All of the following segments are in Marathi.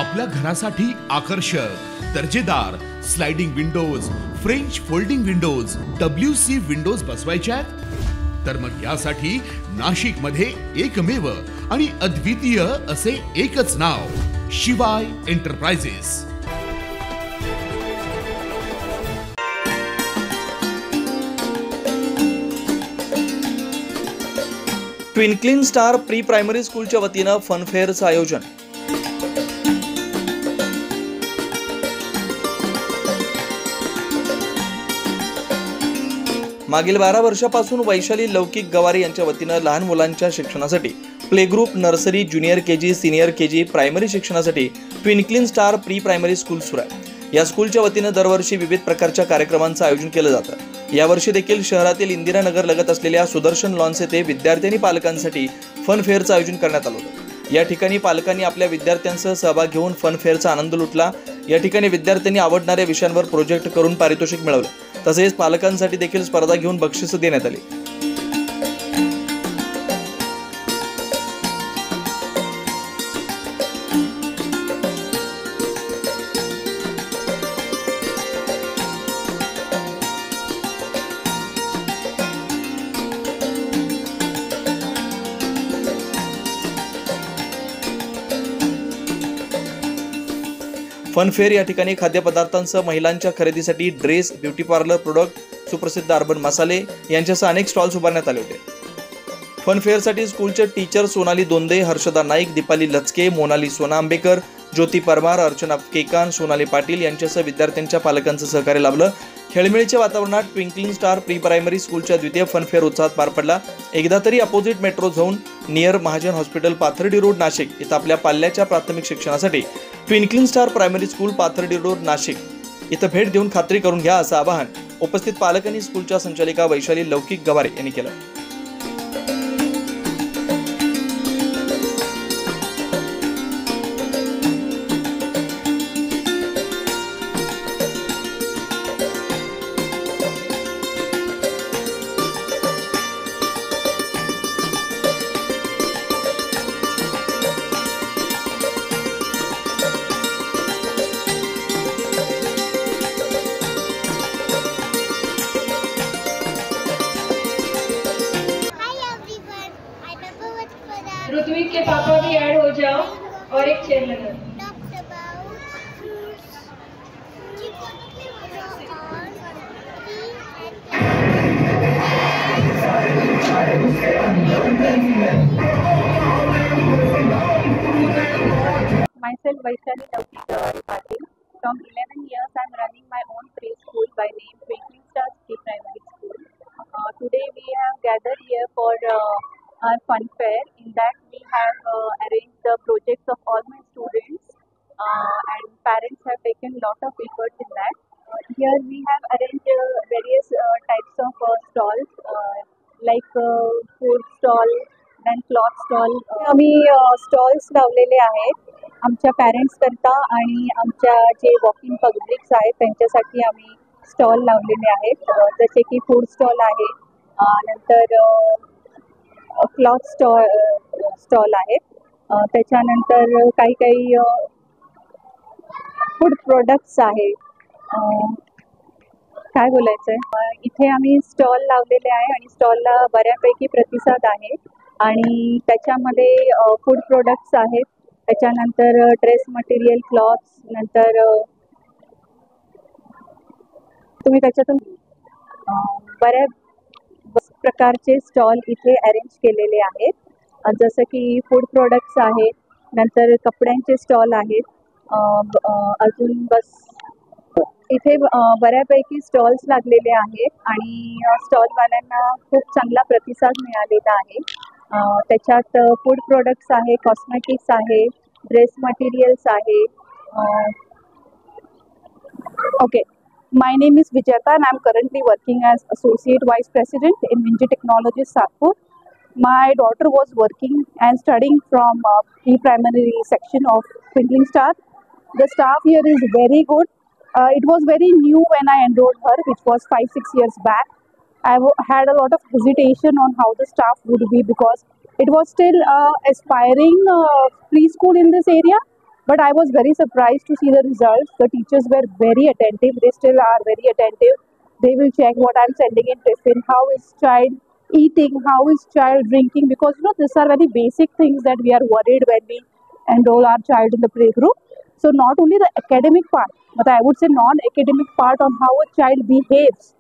आपल्या घरासाठी आकर्षक दर्जेदार sliding windows, French folding windows, WC windows बसवायच्या तर मग यासाठी नाशिक मध्ये एकमेव आणि अद्वितीय असे एकच नाव, शिवाय enterprises. Twinkling star pre primary स्कूलच्या वतीनं फन फेअरचं आयोजन। मागील 12 वर्षापासून वैशाली लौकिक गवारी यांच्या वतीनं लहान मुलांच्या शिक्षणासाठी play group, nursery, junior KG, senior KG, primary शिक्षणासाठी twinkling star pre primary school सुरू आहे। या स्कूलच्या वतीनं दरवर्षी विविध प्रकारच्या कार्यक्रमांचं आयोजन केलं जातं। यावर्षी देखील शहरातील इंदिरानगर लगत असलेल्या सुदर्शन लॉन्स येथे विद्यार्थी आणि पालकांसाठी फन फेअरचं आयोजन करण्यात आलं होतं। या ठिकाणी पालकांनी आपल्या विद्यार्थ्यांसह सहभाग घेऊन फन फेअरचा आनंद लुटला। या ठिकाणी विद्यार्थ्यांनी आवडणाऱ्या विषयांवर प्रोजेक्ट करून पारितोषिक मिळवलं। तसेच पालकांसाठी देखील स्पर्धा घेऊन बक्षिसं देण्यात आली। फन फेअर या ठिकाणी खाद्यपदार्थांसह महिलांच्या खरेदीसाठी ड्रेस, ब्युटी पार्लर प्रोडक्ट, सुप्रसिद्ध अर्बन मसाले यांच्यासह अनेक स्टॉल्स उभारण्यात आले होते। फन फेअरसाठी स्कूलचे टीचर सोनाली दोंदे, हर्षदा नाईक, दीपाली लचके, मोनाली सोना आंबेकर, ज्योती परमार, अर्चना केकान, सोनाली पाटील यांच्यासह विद्यार्थ्यांच्या पालकांचं सहकार्य लाभलं। खेळमेळीच्या वातावरणात ट्विंकलिंग स्टार प्री प्रायमरी स्कूलच्या द्वितीय फन फेअर उत्साहात पार पडला। एकदा तरी opposite metro zone near Mahajan hospital, Pathardi road, Nashik इथं आपल्या पाल्याच्या प्राथमिक शिक्षणासाठी twinkling star primary school, Pathardi road, Nashik इथं भेट देऊन खात्री करून घ्या असं आवाहन उपस्थित पालकांनी स्कूलच्या संचालिका वैशाली लौकिक गवारे यांनी केलं। ऋत्विक के पापा भी ऐड हो जाओ और एक चेयर लगा। Myself Vaishali Laukik Patil. From 11 years I am running my own preschool by name Twinkling Stars Pre-Primary School. Today we have gathered here for our fun fair. In that we have arranged the projects of all my students and parents have taken lot of efforts in that. Here we have arranged various types of stalls like food stall and cloth stall. आम्ही स्टॉल्स लावलेले आहेत आमच्या पॅरेंट्स करता आणि आमच्या जे वॉकिंग पब्लिक्स आहेत त्यांच्यासाठी आम्ही स्टॉल लावलेले आहेत, जसे की फूड स्टॉल आहे, नंतर क्लॉथ स्टॉल आहेत, त्याच्यानंतर काही फूड प्रोडक्ट्स आहेत। काय बोलायचं इथे आम्ही स्टॉल लावलेले आहे आणि स्टॉलला बऱ्यापैकी प्रतिसाद आहे आणि त्याच्यामध्ये फूड प्रोडक्ट्स आहेत, त्याच्यानंतर ड्रेस मटेरियल, क्लॉथ्स, नंतर तुम्ही त्याच्यातून बऱ्याच प्रकारचे स्टॉल इथे अरेंज केलेले आहेत, जसं की फूड प्रोडक्ट्स आहेत, नंतर कपड्यांचे स्टॉल आहेत, अजून बस इथे बऱ्यापैकी स्टॉल्स लागलेले आहेत आणि स्टॉलवाल्यांना खूप चांगला प्रतिसाद मिळालेला आहे। त्याच्यात फूड प्रोडक्ट्स आहे, कॉस्मेटिक्स आहे, ड्रेस मटेरियल्स आहे। Okay, my name is Vijayata and I am currently working as Associate Vice President in Vinci Technologies, Satpur. My daughter was working and studying from pre-primary section of Twinkling Star. The staff here is very good. It was very new when I enrolled her, which was 5-6 years back. I had a lot of hesitation on how the staff would be because it was still aspiring preschool in this area. But I was very surprised to see the results. The teachers were very attentive. They still are very attentive. They will check what I'm sending in tiffin, how is child eating, how is child drinking, because these are very basic things that we are worried when we enroll our child in the playgroup. So not only the academic part, but I would say non-academic part on how a child behaves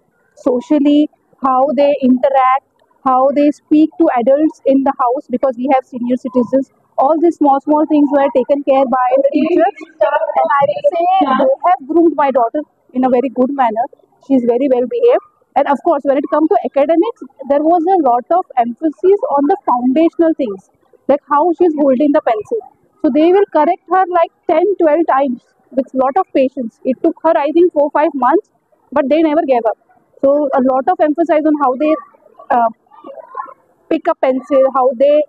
socially, how they interact, how they speak to adults in the house, because we have senior citizens. All these small things were taken care by the teachers, and I would say they have groomed my daughter in a very good manner. She is very well behaved. And of course, when it comes to academics, there was a lot of emphasis on the foundational things, like how she is holding the pencil. So they will correct her like 10, 12 times with a lot of patience. It took her, I think, 4-5 months, but they never gave up. So a lot of emphasis on how they pick a pencil, how they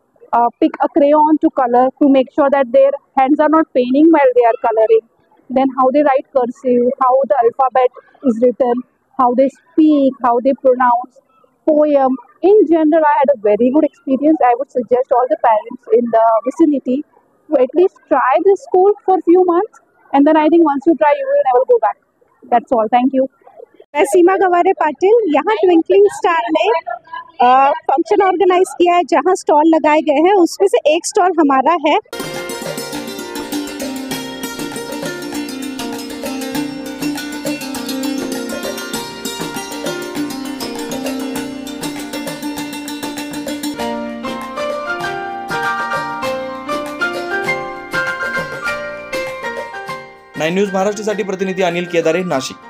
pick a crayon to color, to make sure that their hands are not paining while they are coloring. Then how they write cursive, how the alphabet is written, how they speak, how they pronounce, poem. In general, I had a very good experience. I would suggest all the parents in the vicinity to at least try this school for a few months, and then I think once you try, you will never go back. That's all. Thank you. मैं सीमा गवारे पाटिल। यहाँ ट्विंकलिंग स्टार ने फंक्शन ऑर्गेनाइज किया है जहाँ स्टॉल लगाए गए हैं, उसमें से एक स्टॉल हमारा है। नाइन न्यूज महाराष्ट्रासाठी प्रतिनिधी अनिल केदारे, नाशिक।